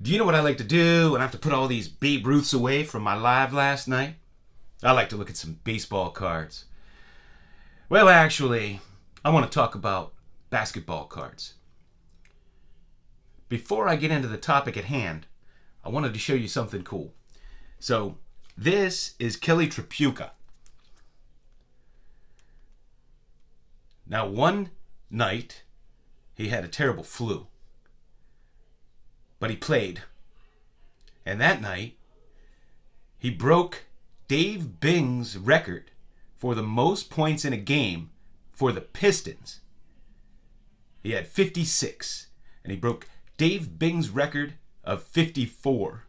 Do you know what I like to do when I have to put all these Babe Ruths away from my live last night? I like to look at some baseball cards. Well, actually, I want to talk about basketball cards. Before I get into the topic at hand, I wanted to show you something cool. So, this is Kelly Tripucka. Now, one night, he had a terrible flu. But he played. And that night, he broke Dave Bing's record for the most points in a game for the Pistons. He had 56, and he broke Dave Bing's record of 54.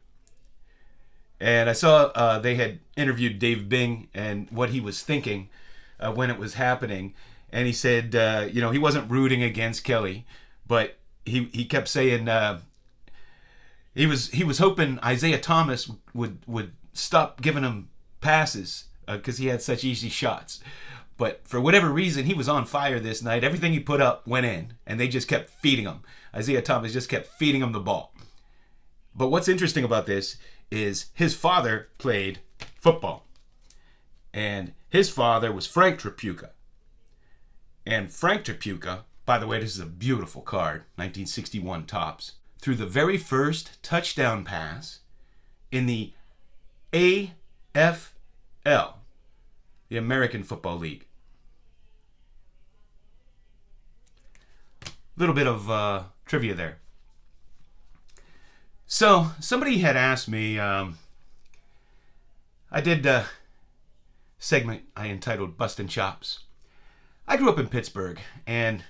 And I saw they had interviewed Dave Bing and what he was thinking when it was happening. And he said, he wasn't rooting against Kelly, but he kept saying he was hoping Isaiah Thomas would stop giving him passes because he had such easy shots. But for whatever reason, he was on fire this night. Everything he put up went in, and they just kept feeding him. Isaiah Thomas just kept feeding him the ball. But what's interesting about this is his father played football. And his father was Frank Tripucka. And Frank Tripucka, by the way, this is a beautiful card, 1961 Topps, threw the very first touchdown pass in the AFL, the American Football League. Little bit of trivia there. So, somebody had asked me, I did a segment I entitled Bustin' Chops. I grew up in Pittsburgh, and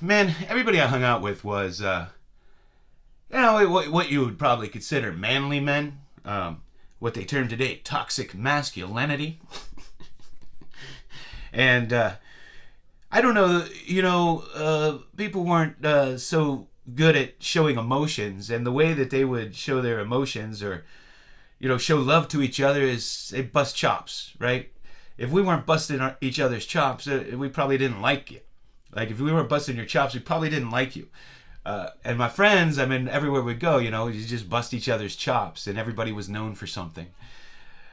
man, everybody I hung out with was, what you would probably consider manly men. What they term today toxic masculinity. And I don't know, people weren't so good at showing emotions, and the way that they would show their emotions or, show love to each other is they bust chops, right? If we weren't busting each other's chops, we probably didn't like you. Like, if we weren't busting your chops, we probably didn't like you. And my friends, everywhere we go, you just bust each other's chops, and everybody was known for something.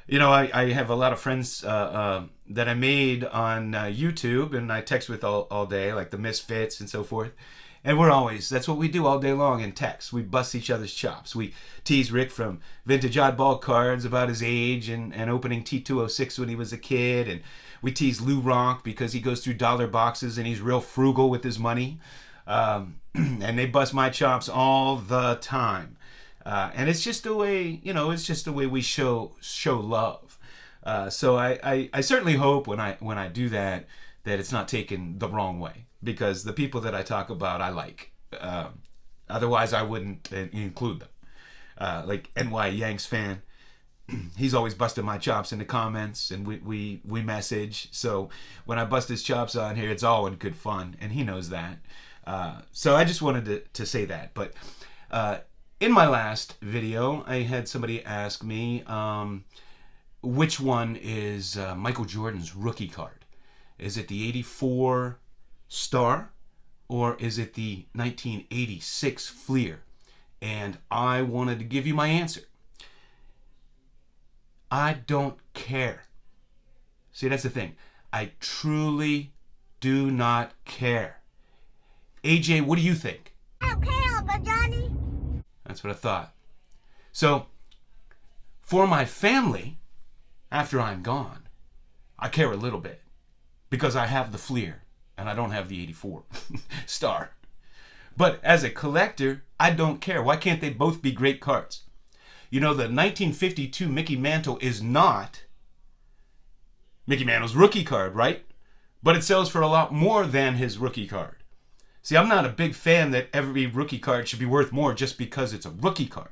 I have a lot of friends that I made on YouTube, and I text with all day, like the Misfits and so forth. And that's what we do all day long in text. We bust each other's chops. We tease Rick from Vintage Oddball Cards about his age and opening T206 when he was a kid. And we tease Lou Ronk because he goes through dollar boxes and he's real frugal with his money. And they bust my chops all the time. And it's just the way, we show love. So I certainly hope when I do that it's not taken the wrong way. Because the people that I talk about, I like. Otherwise, I wouldn't include them. Like NY Yanks fan, he's always busting my chops in the comments, and we message. So when I bust his chops on here, it's all in good fun, and he knows that. So I just wanted to say that. But in my last video, I had somebody ask me which one is Michael Jordan's rookie card. Is it the 84 Star, or is it the 1986 Fleer? And I wanted to give you my answer. I don't care. See, that's the thing. I truly do not care. AJ, what do you think? I don't care, Uncle Johnny. That's what I thought. So, for my family, after I'm gone, I care a little bit. Because I have the Fleer. And I don't have the 84 Star. But as a collector, I don't care. Why can't they both be great cards? The 1952 Mickey Mantle is not Mickey Mantle's rookie card, right? But it sells for a lot more than his rookie card. See, I'm not a big fan that every rookie card should be worth more just because it's a rookie card.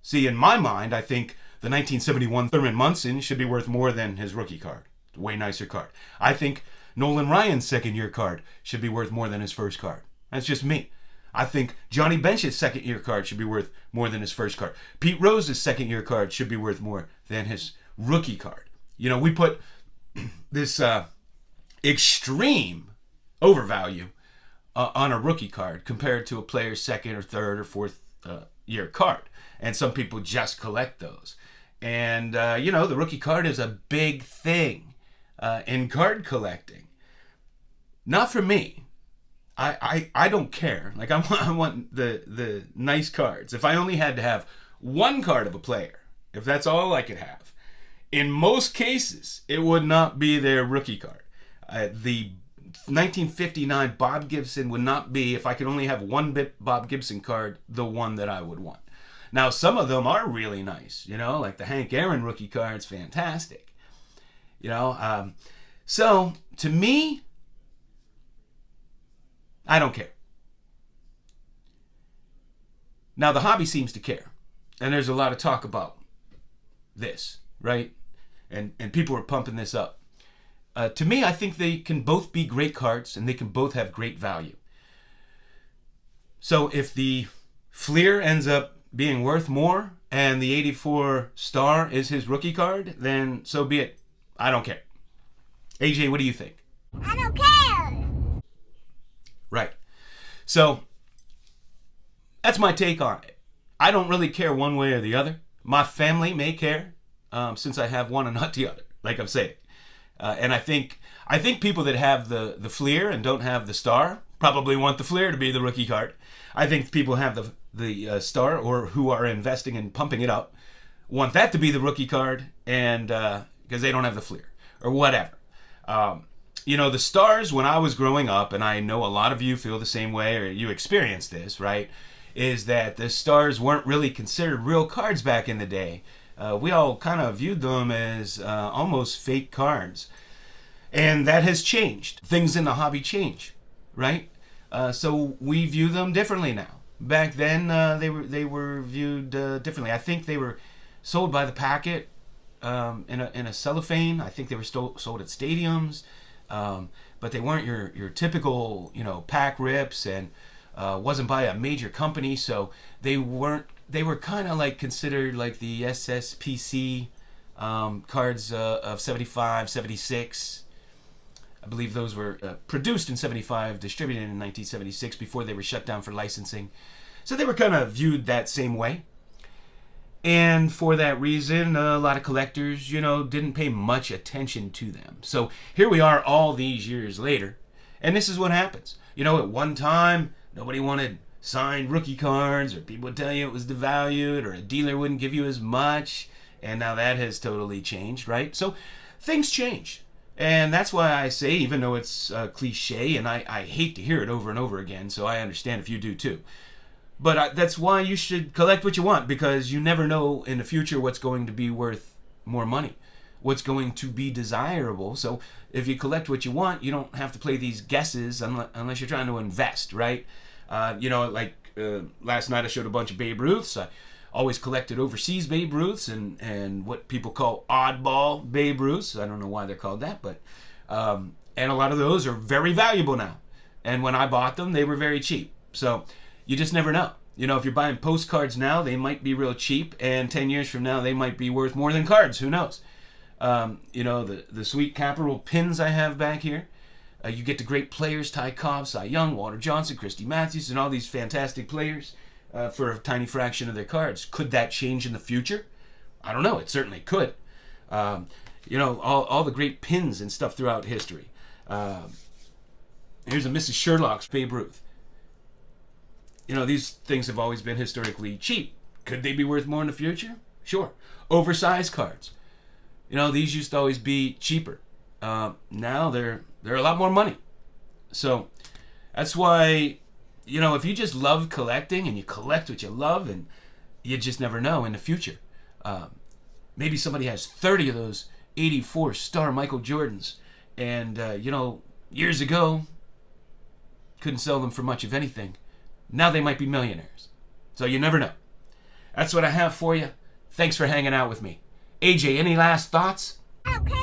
See, in my mind, I think the 1971 Thurman Munson should be worth more than his rookie card. It's a way nicer card. I think Nolan Ryan's second-year card should be worth more than his first card. That's just me. I think Johnny Bench's second-year card should be worth more than his first card. Pete Rose's second-year card should be worth more than his rookie card. We put this extreme overvalue on a rookie card compared to a player's second or third or fourth year card. And some people just collect those. And, the rookie card is a big thing in card collecting. Not for me. I don't care. Like, I want the nice cards. If I only had to have one card of a player, if that's all I could have, in most cases, it would not be their rookie card. The 1959 Bob Gibson would not be, if I could only have one Bob Gibson card, the one that I would want. Now, some of them are really nice, like the Hank Aaron rookie card's fantastic. So, to me, I don't care. Now, the hobby seems to care. And there's a lot of talk about this, right? And people are pumping this up. To me, I think they can both be great cards and they can both have great value. So if the Fleer ends up being worth more and the 84 star is his rookie card, then so be it. I don't care. AJ, what do you think? I don't care. Right. So that's my take on it. I don't really care one way or the other. My family may care, since I have one and not the other, like I'm saying. And I think people that have the Fleer and don't have the star probably want the Fleer to be the rookie card. I think people have the star or who are investing in pumping it up want that to be the rookie card, and because they don't have the Fleer or whatever. The stars, when I was growing up, and I know a lot of you feel the same way or you experienced this, right, is that the stars weren't really considered real cards back in the day. We all kind of viewed them as almost fake cards. And that has changed. Things in the hobby change, right? So we view them differently now. Back then, they were viewed differently. I think they were sold by the packet in a cellophane. I think they were sold at stadiums, but they weren't your typical pack rips, and wasn't by a major company. So they were kind of like considered like the SSPC cards of 75, 76. I believe those were produced in 75, distributed in 1976 before they were shut down for licensing. So they were kind of viewed that same way. And for that reason, a lot of collectors, didn't pay much attention to them. So here we are all these years later, and this is what happens. At one time, nobody wanted signed rookie cards, or people would tell you it was devalued, or a dealer wouldn't give you as much, and now that has totally changed, right? So things change. And that's why I say, even though it's cliche, and I hate to hear it over and over again, so I understand if you do too. But that's why you should collect what you want, because you never know in the future what's going to be worth more money, what's going to be desirable. So if you collect what you want, you don't have to play these guesses unless you're trying to invest, right? Last night I showed a bunch of Babe Ruths. I always collected overseas Babe Ruths and what people call oddball Babe Ruths. I don't know why they're called that, but and a lot of those are very valuable now. And when I bought them, they were very cheap. So you just never know. If you're buying postcards now, they might be real cheap, and 10 years from now, they might be worth more than cards. Who knows? The sweet Capital pins I have back here. You get the great players, Ty Cobb, Cy Young, Walter Johnson, Christy Matthews, and all these fantastic players for a tiny fraction of their cards. Could that change in the future? I don't know. It certainly could. All the great pins and stuff throughout history. Here's a Mrs. Sherlock's Babe Ruth. These things have always been historically cheap. Could they be worth more in the future? Sure. Oversized cards. These used to always be cheaper. Now they're a lot more money. So that's why, if you just love collecting and you collect what you love, and you just never know in the future. Maybe somebody has 30 of those 84 star Michael Jordans, and years ago couldn't sell them for much of anything. Now they might be millionaires. So you never know. That's what I have for you. Thanks for hanging out with me. AJ, any last thoughts? I don't care.